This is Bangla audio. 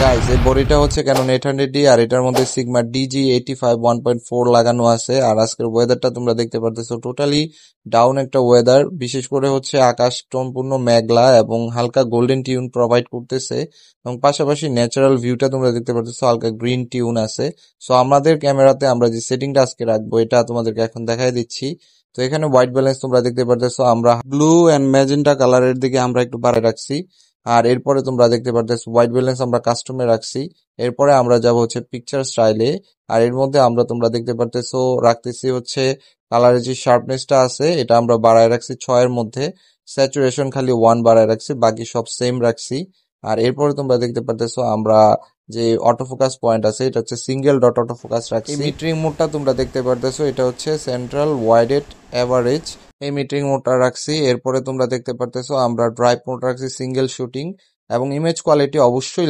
গাইস এই বডিটা হচ্ছে Canon 800D আর এটার মধ্যে Sigma DG85 1.4 লাগানো আছে। আর আজকের ওয়েদারটা তোমরা দেখতে পারতেছো টোটালি ডাউন একটা ওয়েদার, বিশেষ করে হচ্ছে আকাশ সম্পূর্ণ মেঘলা এবং হালকা গোল্ডেন টিউন প্রোভাইড করতেছে এবং পাশাপাশি ন্যাচারাল ভিউটা তোমরা দেখতে পারতেছো হালকা গ্রিন টিউন আছে। সো আমাদের ক্যামেরাতে আমরা যে সেটিংটা আজকে রাখবো এটা তোমাদেরকে এখন দেখাই দিচ্ছি। তো এখানে হোয়াইট ব্যালেন্স তোমরা দেখতে পারতেছো আমরা ব্লু এন্ড ম্যাজেন্টা কালারের দিকে আমরা একটু বাড়ায় রাখছি। আর এরপরে তোমরা দেখতে পারতেছো হোয়াইট ব্যালেন্স আমরা কাস্টমে রাখছি। এরপরে আমরা যাব হচ্ছে পিকচার স্টাইলে। আর এর মধ্যে আমরা তোমরা দেখতে পারতেছো রাখতেছি হচ্ছে কালারের যে শার্পনেসটা আছে এটা আমরা বাড়ায় রাখছি 6 এর মধ্যে। স্যাচুরেশন খালি 1 বাড়ায় রাখছি, বাকি সব সেম রাখছি। আর এরপরে তোমরা দেখতে পারতেছো আমরা যে অটোফোকাস পয়েন্ট আছে এটা হচ্ছে সিঙ্গেল ডট অটোফোকাস রাখছি। এই মিটারিং মোডটা তোমরা দেখতে পারতেছো এটা হচ্ছে সেন্ট্রাল ওয়াইডেড এভারেজ, এই মিটারিং মোডটা রাখছি। এরপরে তোমরা দেখতে পারতেছো আমরা ড্রাইভ মোড রাখছি সিঙ্গেল শুটিং এবং ইমেজ কোয়ালিটি অবশ্যই